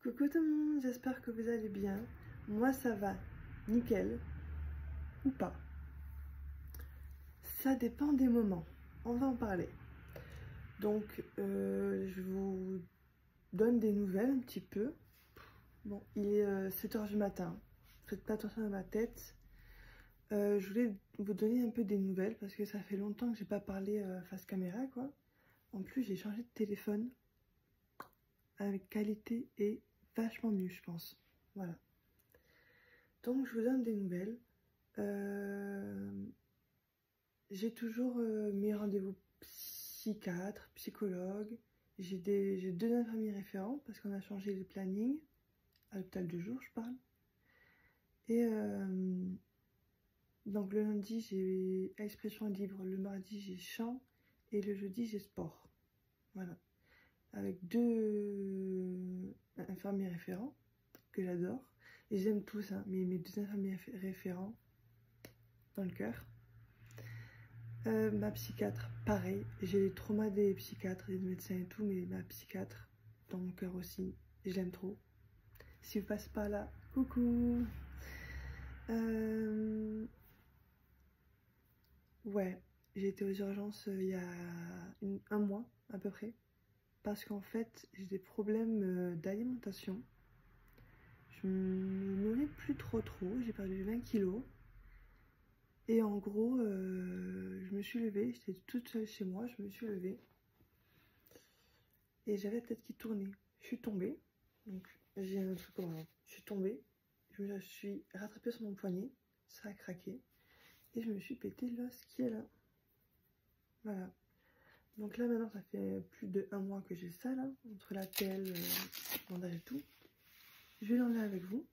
Coucou tout le monde, j'espère que vous allez bien. Moi ça va, nickel, ou pas. Ça dépend des moments, on va en parler. Donc je vous donne des nouvelles un petit peu. Bon, il est 7 h du matin, faites pas attention à ma tête. Je voulais vous donner un peu des nouvelles parce que ça fait longtemps que j'ai pas parlé face caméra quoi. En plus j'ai changé de téléphone avec qualité et vachement mieux je pense. Voilà. Donc je vous donne des nouvelles. J'ai toujours mes rendez-vous psychiatre, psychologue. J'ai deux infirmiers référents parce qu'on a changé le planning. À l'hôpital de jour, je parle. Et donc le lundi, j'ai expression libre. Le mardi, j'ai chant. Et le jeudi, j'ai sport. Voilà. Avec deux infirmiers référents que j'adore. Et j'aime tous, hein, mes deux infirmiers référents dans le cœur. Ma psychiatre, pareil, j'ai les traumas des psychiatres, des médecins et tout, mais ma psychiatre, dans mon cœur aussi, je l'aime trop. Si vous passez par là, coucou. Ouais, j'ai été aux urgences il y a un mois à peu près, parce qu'en fait, j'ai des problèmes d'alimentation. Je me nourris plus trop, j'ai perdu 20 kilos. Et en gros, je me suis levée, j'étais toute seule chez moi, je me suis levée. Et j'avais la tête qui tournait. Je suis tombée, donc j'ai un truc comme ça. Je suis tombée, je me suis rattrapée sur mon poignet, ça a craqué. Et je me suis pété l'os qui est là. Voilà. Donc là maintenant, ça fait plus de 1 mois que j'ai ça là, entre la pelle, bandage et tout. Je vais l'enlever avec vous.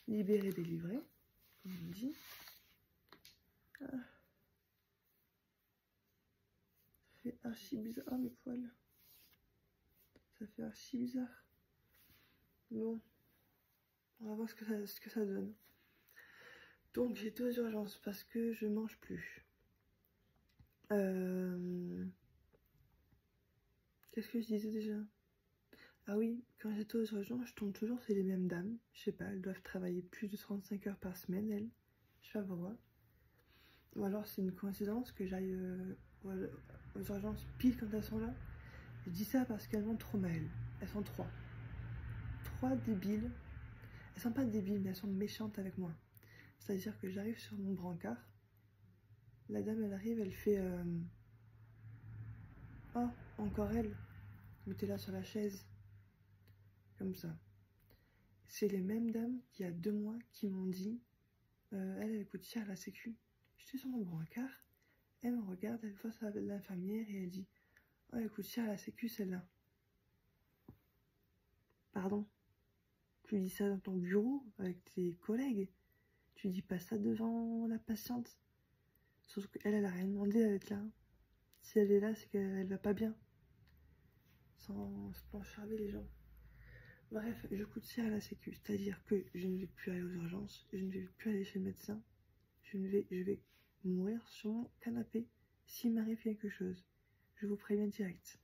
Libérer, délivrer, comme on dit. Ah. Ça fait archi bizarre. Oh mes poils. Ça fait archi bizarre. Bon. On va voir ce que ça donne. Donc j'ai été aux urgences parce que je mange plus. Qu'est-ce que je disais déjà? Ah oui, quand j'étais aux urgences, je tombe toujours sur les mêmes dames. Je sais pas, elles doivent travailler plus de 35 heures par semaine, elles. Je sais pas pourquoi. Ou alors c'est une coïncidence que j'aille aux urgences pile quand elles sont là. Je dis ça parce qu'elles m'ont trop mal. Elles sont trois. Trois débiles. Elles sont pas débiles, mais elles sont méchantes avec moi. C'est-à-dire que j'arrive sur mon brancard. La dame, elle arrive, elle fait... Oh, encore elle. Mettez-la sur la chaise. Comme ça. C'est les mêmes dames qui, il y a 2 mois, qui m'ont dit elle coûte cher à la sécu. J'étais sur mon brancard. Elle me regarde, elle voit ça avec l'infirmière et elle dit oh, elle coûte cher à la sécu celle-là. Pardon? Tu dis ça dans ton bureau avec tes collègues. Tu dis pas ça devant la patiente. Sauf qu'elle, elle a rien demandé à être là. Si elle est là, c'est qu'elle va pas bien. Sans charmer les gens. Bref, je coûte cher à la sécu. C'est-à-dire que je ne vais plus aller aux urgences, je ne vais plus aller chez le médecin. Je vais mourir sur mon canapé s'il m'arrive quelque chose. Je vous préviens direct.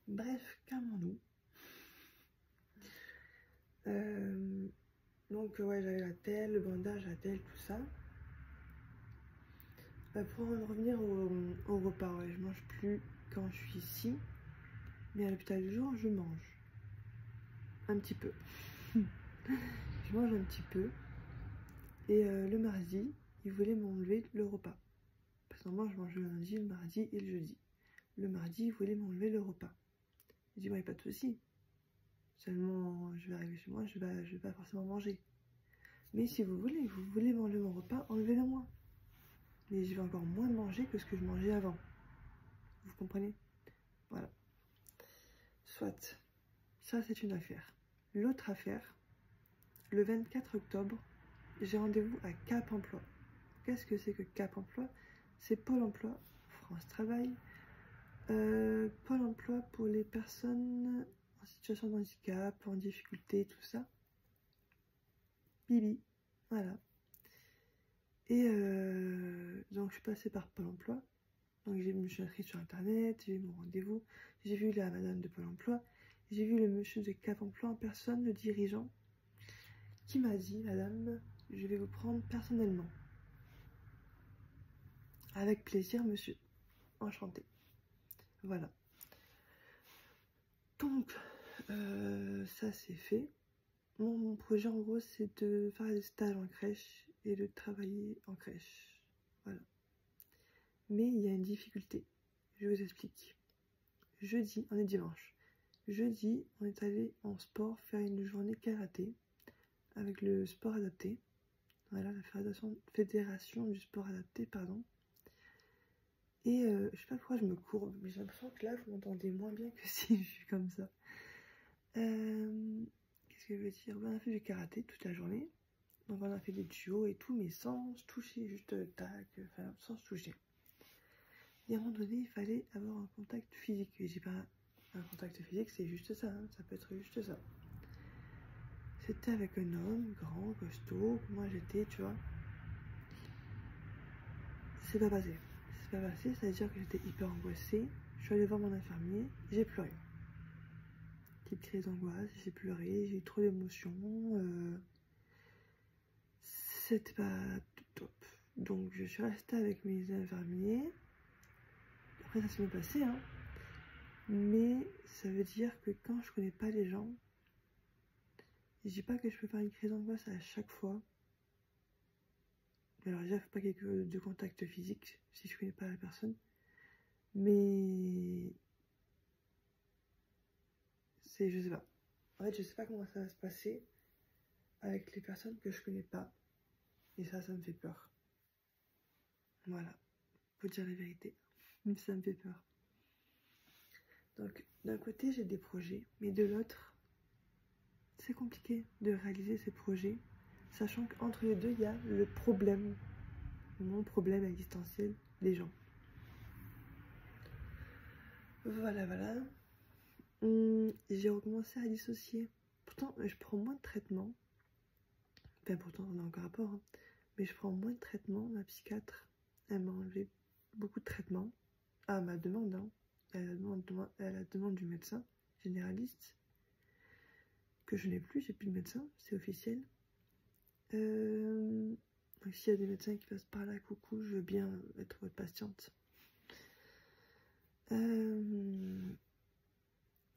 Bref, calmons-nous. Donc ouais, j'avais la telle, le bandage, la telle, tout ça. Pour en revenir au repas, ouais, je mange plus quand je suis ici. Mais à l'hôpital du jour, je mange. Un petit peu. Je mange un petit peu. Et le mardi, ils voulaient m'enlever le repas. Parce que normalement, je mange le lundi, le mardi et le jeudi. Le mardi, ils voulaient m'enlever le repas. Je dis, ouais, pas de souci. Seulement, je vais arriver chez moi, je vais pas forcément manger. Mais si vous voulez m'enlever mon repas, enlevez-le moi. Mais je vais encore moins manger que ce que je mangeais avant. Vous comprenez? Voilà. Soit. Ça, c'est une affaire. L'autre affaire, le 24 octobre, j'ai rendez-vous à Cap Emploi. Qu'est-ce que c'est que Cap Emploi? C'est Pôle Emploi, France Travail. Pôle Emploi pour les personnes en situation de handicap, en difficulté, tout ça. Bibi, voilà. Et donc je suis passée par Pôle Emploi. Donc je me suis inscrite sur internet, j'ai eu mon rendez-vous, j'ai vu la madame de Pôle Emploi j'ai vu le monsieur de Cap Emploi en personne, le dirigeant, qui m'a dit, madame, je vais vous prendre personnellement. Avec plaisir, monsieur. Enchanté. Voilà. Donc, ça c'est fait. Mon projet en gros c'est de faire des stages en crèche et de travailler en crèche. Voilà. Mais il y a une difficulté. Je vous explique. Jeudi, on est dimanche. Jeudi, on est allé en sport faire une journée karaté avec le sport adapté. Voilà, la fédération du sport adapté, pardon. Et je sais pas pourquoi je me courbe, mais j'ai l'impression que là, vous m'entendez moins bien que si je suis comme ça. Qu'est-ce que je veux dire? On a fait du karaté toute la journée. Donc on a fait des duos et tout, mais sans se toucher, juste tac, enfin sans se toucher. Et à un moment donné, il fallait avoir un contact physique. Et j'ai pas un contact physique, c'est juste ça, hein, ça peut être juste ça. C'était avec un homme, grand, costaud, moi j'étais, tu vois. C'est pas passé. C'est pas passé, c'est-à-dire que j'étais hyper angoissée. Je suis allée voir mon infirmier, j'ai pleuré. Petite crise d'angoisse, j'ai pleuré, j'ai eu trop d'émotions. C'était pas top. Donc je suis restée avec mes infirmiers. Après ça s'est bien passé, hein. Mais ça veut dire que quand je connais pas les gens, je dis pas que je peux faire une crise d'angoisse à chaque fois. Alors déjà, il faut pas qu'il y ait de contact physique si je connais pas la personne. Mais c'est, je sais pas. En fait, je sais pas comment ça va se passer avec les personnes que je connais pas. Et ça me fait peur. Voilà, faut dire la vérité. Ça me fait peur. Donc, d'un côté, j'ai des projets, mais de l'autre, c'est compliqué de réaliser ces projets, sachant qu'entre les deux, il y a le problème, mon problème existentiel des gens. Voilà, voilà. J'ai recommencé à dissocier. Pourtant, je prends moins de traitements. Enfin, pourtant, on a encore rapport, hein. Mais je prends moins de traitements. Ma psychiatre, elle m'a enlevé beaucoup de traitements. À ma demande, hein. À la demande du médecin généraliste. Que je n'ai plus, j'ai plus de médecin, c'est officiel. Donc s'il y a des médecins qui passent par là, coucou, je veux bien être votre patiente.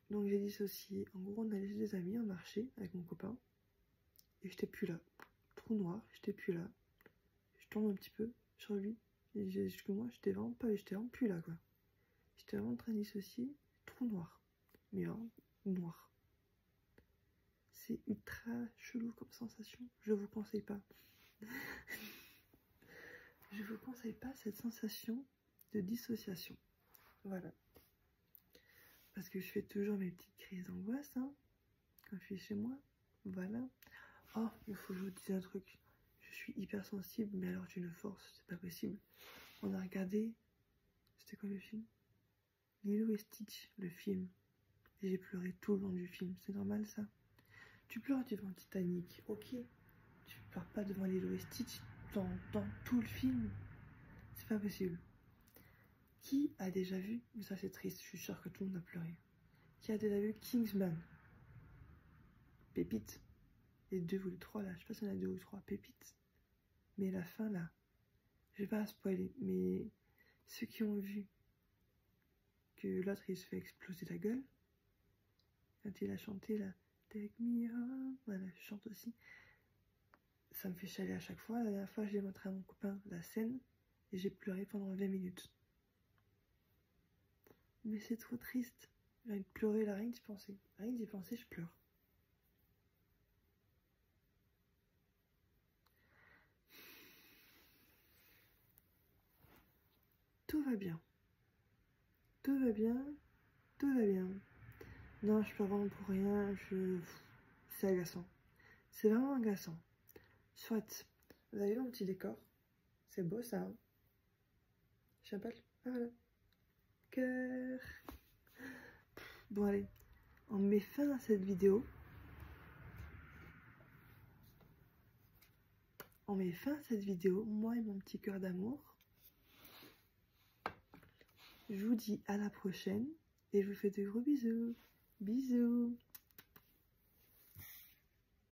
Donc j'ai dissocié. En gros, on allait chez des amis, on marchait avec mon copain. Et j'étais plus là. Trou noir, j'étais plus là. Je tombe un petit peu sur lui. Et jusque moi, j'étais vraiment plus là, quoi. J'étais vraiment en train de dissocier. Trou noir. Mais vraiment noir. C'est ultra chelou comme sensation. Je vous conseille pas. Je vous conseille pas cette sensation de dissociation. Voilà. Parce que je fais toujours mes petites crises d'angoisse, hein, quand je suis chez moi. Voilà. Oh, il faut que je vous dise un truc. Je suis hyper sensible, mais alors d'une force, c'est pas possible. On a regardé. C'était quoi le film? Lilo et Stitch, le film. Et j'ai pleuré tout le long du film. C'est normal ça? Tu pleures devant Titanic, ok. Tu pleures pas devant Lilo et Stitch dans tout le film. C'est pas possible. Qui a déjà vu, mais ça c'est triste, je suis sûre que tout le monde a pleuré. Qui a déjà vu Kingsman? Pépite. Les 2 ou les 3 là, je sais pas si on a 2 ou 3 pépites. Mais la fin là, je vais pas spoiler, mais ceux qui ont vu que l'autre il se fait exploser la gueule, quand il a chanté là, Take me home, voilà, je chante aussi. Ça me fait chialer à chaque fois. La dernière fois, je l'ai montré à mon copain la scène et j'ai pleuré pendant 20 minutes. Mais c'est trop triste. J'ai envie de pleurer là, rien d'y penser. Rien d'y penser, je pleure. Tout va bien. Tout va bien. Tout va bien. Non, je pleure vraiment pour rien. C'est agaçant. C'est vraiment agaçant. Soit. Vous avez vu mon petit décor? C'est beau ça, hein? Chapelle. Ah voilà. Cœur. Bon allez. On met fin à cette vidéo. On met fin à cette vidéo, moi et mon petit cœur d'amour. Je vous dis à la prochaine et je vous fais de gros bisous. Bisous.